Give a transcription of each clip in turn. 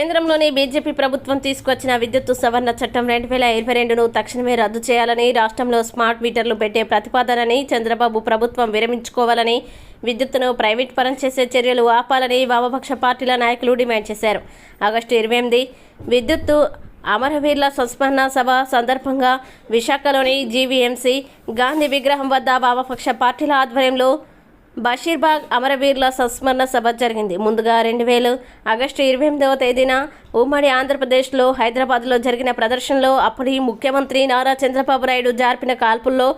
కేంద్రంలోని బీజేపీ ప్రభుత్వం తీసుకొచ్చిన విద్యుత్ సవరణ చట్టం 2022ను తక్షణమే రద్దు చేయాలని, రాష్ట్రంలో స్మార్ట్ మీటర్లు పెట్టే ప్రతిపాదనని చంద్రబాబు ప్రభుత్వం విరమించుకోవాలని, విద్యుత్తును ప్రైవేట్ పరం చేసే చర్యలు ఆపాలని వామపక్ష పార్టీల నాయకులు డిమాండ్ చేశారు. ఆగస్టు 28 విద్యుత్తు అమరవీరుల సంస్మరణ సభ సందర్భంగా విశాఖలోని జీవీఎంసీ గాంధీ విగ్రహం వద్ద వామపక్ష పార్టీల ఆధ్వర్యంలో బషీర్బాగ్ అమరవీరుల సంస్మరణ సభ జరిగింది. ముందుగా ఆగస్టు 28వ తేదీన ఉమ్మడి ఆంధ్రప్రదేశ్లో హైదరాబాద్లో జరిగిన ప్రదర్శనలో అప్పటి ముఖ్యమంత్రి నారా చంద్రబాబు నాయుడు జరిపిన కాల్పుల్లో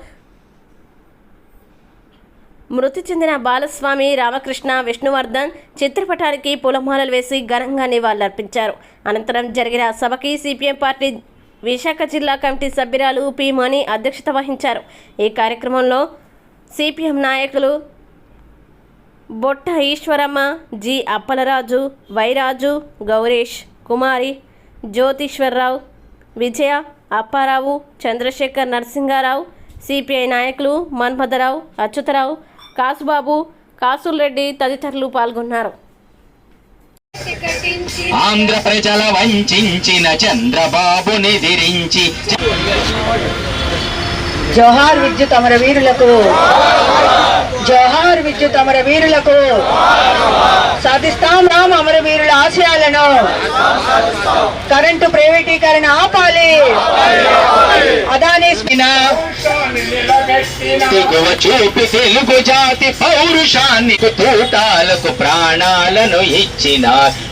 మృతి చెందిన బాలస్వామి, రామకృష్ణ, విష్ణువర్ధన్ చిత్రపటానికి పూలమాలలు వేసి ఘనంగా నివాళులర్పించారు. అనంతరం జరిగిన సభకి సిపిఎం పార్టీ విశాఖ జిల్లా కమిటీ సభ్యురాలు పి మణి అధ్యక్షత వహించారు. ఈ కార్యక్రమంలో సిపిఎం నాయకులు బొట్ట ఈశ్వరమ్మ, జి అప్పలరాజు, వైరాజు, గౌరేష్, కుమారి, జ్యోతిశ్వరరావు, విజయ, అప్పారావు, చంద్రశేఖర్, నరసింగారావు, సిపిఐ నాయకులు మన్మథరావు, అచ్యుతరావు, కాసుబాబు, కాసులరెడ్డి తదితరులు పాల్గొన్నారు. ఆంధ్ర ప్రజల వంచిన చంద్రబాబుని దిరించి జోహార్ విద్యుత్ అమరవీరులకు, జోహార్ విద్యుత్ అమరవీరులకు. సాధిస్తాం రామ్ అమరవీరుల ఆశయాలను. కరెంటు ప్రైవేటీకరణ ఆపాలి. అదానీ చూపి తెలుగు జాతి పౌరుషాన్ని తూటాలకు ప్రాణాలను ఇచ్చిన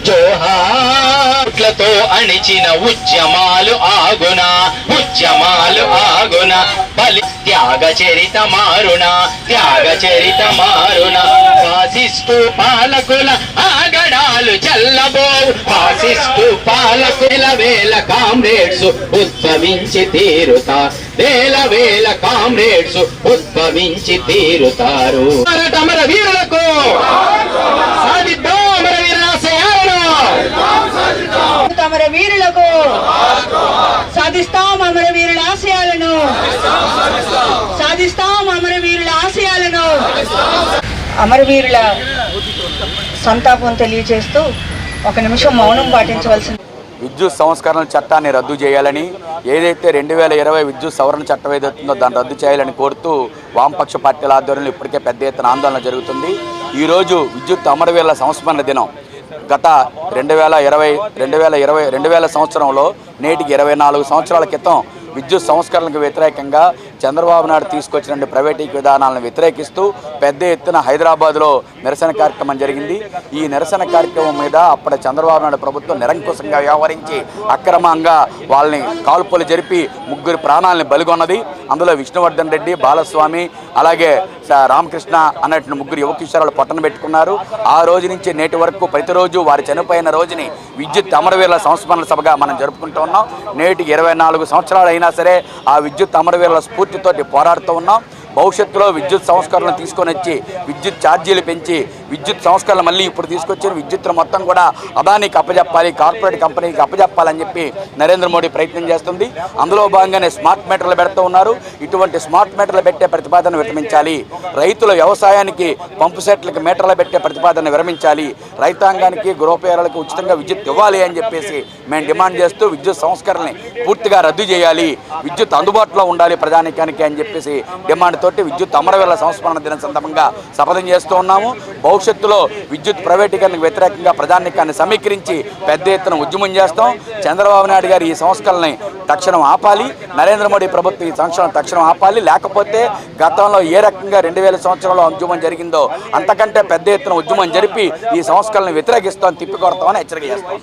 జోహార్లతో అణిచిన ఉద్యమాలు ఆగున, ఉద్యమాలు ఆగున. బలి త్యాగ చరిత మారుణ, త్యాగ చరిత మారుణ. ఫాసిస్టు పాలకుల ఆగడాలు చల్లబోవు, ఫాసిస్టు పాలకుల వేల కామ్రేడ్స్ ఉద్భవించి తీరుతా, వేల వేల కామ్రేడ్స్ ఉద్భవించి తీరుతారు. అమర వీరులకు సాధిద్దాం అమరవీరుల ఆశయాలను. అమరవీరులకు సాధిస్తాం అమరవీరుల ఆశయాలను. సాధిస్తాం అమరవీరుల ఆశయాలను. అమరవీరుల సంతాపం తెలియజేస్తూ 1 నిమిషం మౌనం పాటించవలసింది. విద్యుత్ సంస్కరణ చట్టాన్ని రద్దు చేయాలని, ఏదైతే 2020 విద్యుత్ సవరణ చట్టం ఏదైతుందో దాన్ని రద్దు చేయాలని కోరుతూ వామపక్ష పార్టీల ఆధ్వర్యంలో ఇప్పటికే పెద్ద ఎత్తున ఆందోళన జరుగుతుంది. ఈరోజు విద్యుత్ అమరవీరుల సంస్మరణ దినం. గత 2020 సంవత్సరంలో నేటికి 24 సంవత్సరాల క్రితం విద్యుత్ సంస్కరణలకు వ్యతిరేకంగా చంద్రబాబు నాయుడు తీసుకొచ్చిన ప్రైవేటీకరణ విధానాలను వ్యతిరేకిస్తూ పెద్ద ఎత్తున హైదరాబాద్లో నిరసన కార్యక్రమం జరిగింది. ఈ నిరసన కార్యక్రమం మీద అప్పటి చంద్రబాబు నాయుడు ప్రభుత్వం నిరంకుశంగా వ్యవహరించి అక్రమంగా వాళ్ళని కాల్పులు జరిపి 3 ప్రాణాలని బలిగొన్నది. అందులో విష్ణువర్ధన్ రెడ్డి, బాలస్వామి, అలాగే రామకృష్ణ అన్నట్టు 3 యువ కిషోరాలు పట్టణ పెట్టుకున్నారు. ఆ రోజు నుంచి నేటి వరకు ప్రతిరోజు వారు చనిపోయిన రోజుని విద్యుత్ అమరవీరుల సంస్మరణ సభగా మనం జరుపుకుంటూ ఉన్నాం. నేటికి 24 సంవత్సరాలు అయినా సరే ఆ విద్యుత్ అమరవీరుల స్ఫూర్తితోటి పోరాడుతూ ఉన్నాం. భవిష్యత్తులో విద్యుత్ సంస్కరణలు తీసుకొని వచ్చి విద్యుత్ ఛార్జీలు పెంచి విద్యుత్ సంస్కరణలు మళ్ళీ ఇప్పుడు తీసుకొచ్చిన విద్యుత్తును మొత్తం కూడా అదానికి అప్పజెప్పాలి, కార్పొరేట్ కంపెనీకి అప్పజెప్పాలని చెప్పి నరేంద్ర మోడీ ప్రయత్నం చేస్తుంది. అందులో భాగంగానే స్మార్ట్ మీటర్లు పెడుతూ ఉన్నారు. ఇటువంటి స్మార్ట్ మీటర్లు పెట్టే ప్రతిపాదన విరమించాలి. రైతుల వ్యవసాయానికి పంపు సెట్లకు మీటర్లు పెట్టే ప్రతిపాదన విరమించాలి. రైతాంగానికి, గృహోపయోగాలకు ఉచితంగా విద్యుత్ ఇవ్వాలి అని చెప్పేసి మేము డిమాండ్ చేస్తూ విద్యుత్ సంస్కరణని పూర్తిగా రద్దు చేయాలి, విద్యుత్ అందుబాటులో ఉండాలి ప్రజానికానికి అని చెప్పేసి డిమాండ్ తోటి విద్యుత్ అమరవీరుల సంస్మరణ దినం సందర్భంగా శపథం చేస్తూ ఉన్నాము. భవిష్యత్తులో విద్యుత్ ప్రైవేటీకరణకు వ్యతిరేకంగా ప్రజానికాన్ని సమీకరించి పెద్ద ఎత్తున ఉద్యమం చేస్తాం. చంద్రబాబు నాయుడు గారు ఈ సంస్కరణని తక్షణం ఆపాలి, నరేంద్ర మోడీ ప్రభుత్వం ఈ సంస్కరణ తక్షణం ఆపాలి. లేకపోతే గతంలో ఏ రకంగా 2000 సంవత్సరంలో ఉద్యమం జరిగిందో అంతకంటే పెద్ద ఎత్తున ఉద్యమం జరిపి ఈ సంస్కరణను వ్యతిరేకిస్తామని తిప్పికొడతామని హెచ్చరిక చేస్తాం.